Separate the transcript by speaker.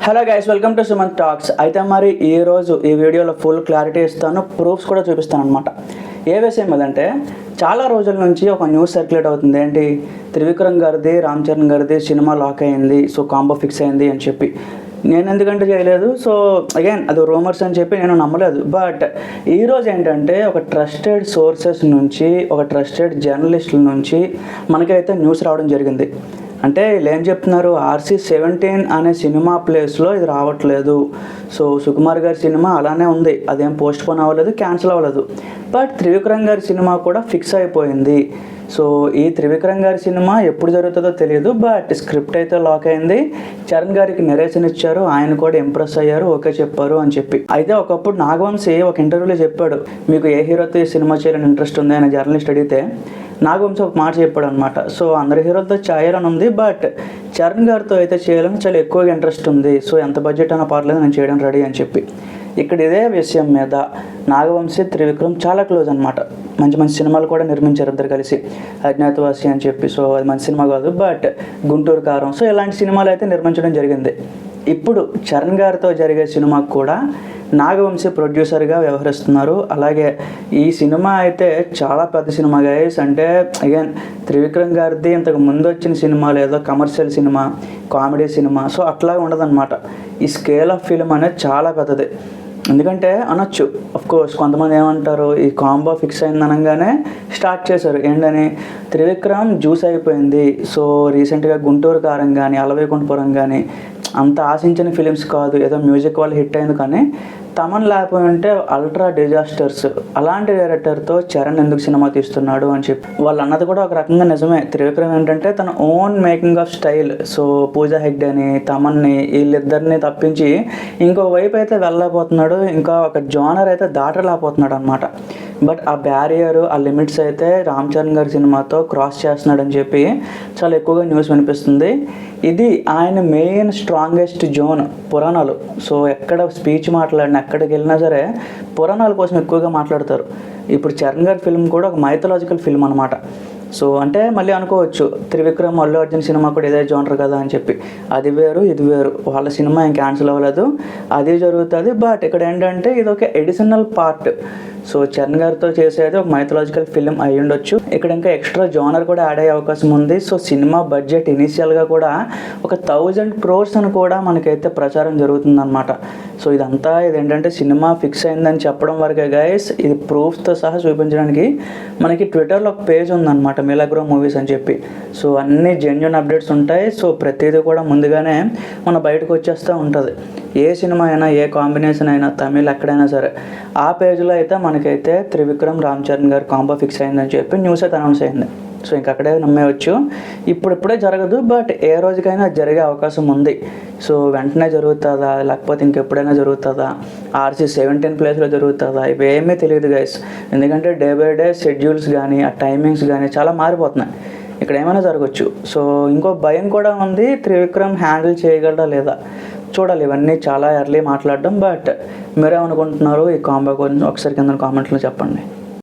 Speaker 1: Hello guys, welcome to Sumanth talks. అయితే మరి ఈరోజు ఈ వీడియోలో ఫుల్ క్లారిటీ ఇస్తాను, ప్రూఫ్స్ కూడా చూపిస్తాను అనమాట. ఏ విషయం అదంటే, చాలా రోజుల నుంచి ఒక న్యూస్ సర్క్యులేట్ అవుతుంది. ఏంటి, త్రివిక్రమ్ గారిది రామ్ చరణ్ గారిది సినిమా లాక్ అయింది, సో కాంబో ఫిక్స్ అయింది అని చెప్పి. నేను ఎందుకంటే చేయలేదు, సో అగైన్ అది రూమర్స్ అని చెప్పి నేను నమ్మలేదు. బట్ ఈరోజు ఏంటంటే, ఒక ట్రస్టెడ్ సోర్సెస్ నుంచి, ఒక ట్రస్టెడ్ జర్నలిస్టుల నుంచి మనకైతే న్యూస్ రావడం జరిగింది. అంటే వీళ్ళు ఏం చెప్తున్నారు, RC-17 అనే సినిమా ప్లేస్లో ఇది రావట్లేదు. సో సుకుమార్ గారి సినిమా అలానే ఉంది, అదేం పోస్ట్ పోన్ అవ్వలేదు, క్యాన్సిల్ అవ్వలేదు. బట్ త్రివిక్రమ్ గారి సినిమా కూడా ఫిక్స్ అయిపోయింది. సో ఈ త్రివిక్రమ్ గారి సినిమా ఎప్పుడు జరుగుతుందో తెలియదు, బట్ స్క్రిప్ట్ అయితే లాక్ అయింది. చరణ్ గారికి నెరేషన్ ఇచ్చారు, ఆయన కూడా ఇంప్రెస్ అయ్యారు, ఓకే చెప్పారు అని చెప్పి. అయితే ఒకప్పుడు నాగవంశీ ఒక ఇంటర్వ్యూలో చెప్పాడు, మీకు ఏ హీరోతో ఈ సినిమా చేయాలని ఇంట్రెస్ట్ ఉంది అని జర్నలిస్ట్ అడిగితే నాగవంశీ ఒక మాట చెప్పాడు అనమాట. సో అందరి హీరోలతో చేయాలని ఉంది, బట్ చరణ్ గారితో అయితే చేయాలని చాలా ఎక్కువగా ఇంట్రెస్ట్ ఉంది. సో ఎంత బడ్జెట్ అయినా పర్లేదు, నేను చేయడం రెడీ అని చెప్పి. ఇక్కడ ఇదే విషయం మీద నాగవంశీ త్రివిక్రమ్ చాలా క్లోజ్ అనమాట. మంచి మంచి సినిమాలు కూడా నిర్మించారు ఇద్దరు కలిసి. అజ్ఞాతవాసి అని చెప్పి, సో అది మంచి సినిమా కాదు, బట్ గుంటూరు కారం, సో ఇలాంటి సినిమాలు అయితే నిర్మించడం జరిగింది. ఇప్పుడు చరణ్ గారితో జరిగే సినిమాకు కూడా నాగవంశీ ప్రొడ్యూసర్గా వ్యవహరిస్తున్నారు. అలాగే ఈ సినిమా అయితే చాలా పెద్ద సినిమా గైస్. అంటే అగైన్ త్రివిక్రమ్ గారిది ఇంతకు ముందు వచ్చిన సినిమాలు ఏదో commercial cinema, comedy cinema, so అట్లా ఉండదన్నమాట. ఈ స్కేల్ ఆఫ్ ఫిల్మ్ అనేది చాలా పెద్దది. ఎందుకంటే అనొచ్చు, కోర్స్ కొంతమంది ఏమంటారు, ఈ కాంబో ఫిక్స్ అయింది అనగానే స్టార్ట్ చేశారు ఏంటని, త్రివిక్రమ్ జ్యూస్ అయిపోయింది. సో రీసెంట్గా గుంటూరు కారం కానీ, అలవైకుంఠపురం కానీ అంత ఆశించిన ఫిలిమ్స్ కాదు, ఏదో మ్యూజిక్ వాళ్ళు హిట్ అయింది. కానీ తమన్ లేకపోయి ఉంటే అల్ట్రా డిజాస్టర్స్. అలాంటి డైరెక్టర్తో చరణ్ ఎందుకు సినిమా తీస్తున్నాడు అని చెప్పి వాళ్ళు అన్నది కూడా ఒక రకంగా నిజమే. త్రివిక్రమ్ ఏంటంటే తన own making of style. So Pooja హెగ్డేని, తమన్ని, వీళ్ళిద్దరిని తప్పించి ఇంకో వైపు అయితే వెళ్ళలేకపోతున్నాడు, ఇంకా ఒక జోనర్ అయితే దాటలేకపోతున్నాడు అనమాట. బట్ ఆ బ్యారియర్, ఆ లిమిట్స్ అయితే రామ్ చరణ్ గారి సినిమాతో క్రాస్ చేస్తున్నాడని చెప్పి చాలా ఎక్కువగా న్యూస్ వినిపిస్తుంది. ఇది ఆయన మెయిన్ స్ట్రాంగెస్ట్ జోన్ పురాణాలు. సో ఎక్కడ స్పీచ్ మాట్లాడినా, ఎక్కడికి వెళ్ళినా సరే పురాణాల కోసం ఎక్కువగా మాట్లాడతారు. ఇప్పుడు చరణ్ గారి ఫిల్మ్ కూడా ఒక మైథలాజికల్ ఫిల్మ్ అనమాట. సో అంటే మళ్ళీ అనుకోవచ్చు, త్రివిక్రమ్ అల్లు అర్జున్ సినిమా కూడా ఇదే జోనర్ కదా అని చెప్పి. అది వేరు, ఇది వేరు. వాళ్ళ సినిమా ఏం క్యాన్సిల్ అవ్వలేదు, అది జరుగుతుంది. బట్ ఇక్కడ ఏంటంటే ఇది ఒక ఎడిషనల్ పార్ట్. సో చరణ్ గారితో చేసేది ఒక మైథలాజికల్ ఫిల్మ్ అయి ఉండొచ్చు. ఇక్కడ ఇంకా ఎక్స్ట్రా జోనర్ కూడా యాడ్ అయ్యే అవకాశం ఉంది. సో సినిమా బడ్జెట్ ఇనీషియల్గా కూడా ఒక 1000 crores అని కూడా మనకైతే ప్రచారం జరుగుతుందన్నమాట. సో ఇదంతా ఇదేంటంటే సినిమా ఫిక్స్ అయిందని చెప్పడం వరకే గైస్. ఇది ప్రూఫ్తో సహా చూపించడానికి మనకి ట్విట్టర్లో ఒక పేజ్ ఉందన్నమాట, మిలాగ్రో మూవీస్ అని చెప్పి. సో అన్ని జెన్యూన్ అప్డేట్స్ ఉంటాయి. సో ప్రతిదీ కూడా ముందుగానే మన బయటకు వచ్చేస్తూ ఉంటుంది. ఏ సినిమా అయినా, ఏ కాంబినేషన్ అయినా, తమిళ్ ఎక్కడైనా సరే ఆ పేజ్లో అయితే మనకైతే త్రివిక్రమ్ రామ్ చరణ్ గారు కాంబో ఫిక్స్ అయిందని చెప్పి న్యూస్ అయితే అనౌన్స్ అయింది. సో ఇంకక్కడే నమ్మేయచ్చు. ఇప్పుడే జరగదు, బట్ ఏ రోజుకైనా జరిగే అవకాశం ఉంది. సో వెంటనే జరుగుతుందా, లేకపోతే ఇంకెప్పుడైనా జరుగుతుందా, RC-17 ప్లేస్లో జరుగుతుందా, ఇవేమీ తెలియదు గైస్. ఎందుకంటే డే బై డే షెడ్యూల్స్ కానీ, ఆ టైమింగ్స్ కానీ చాలా మారిపోతున్నాయి. ఇక్కడ ఏమైనా జరగచ్చు. సో ఇంకో భయం కూడా ఉంది, త్రివిక్రమ్ హ్యాండిల్ చేయగలడా లేదా చూడాలి. ఇవన్నీ చాలా ఎర్లీ మాట్లాడడం. బట్ మీరేమనుకుంటున్నారు ఈ కాంబో గురించి ఒకసారి కింద కామెంట్లో చెప్పండి.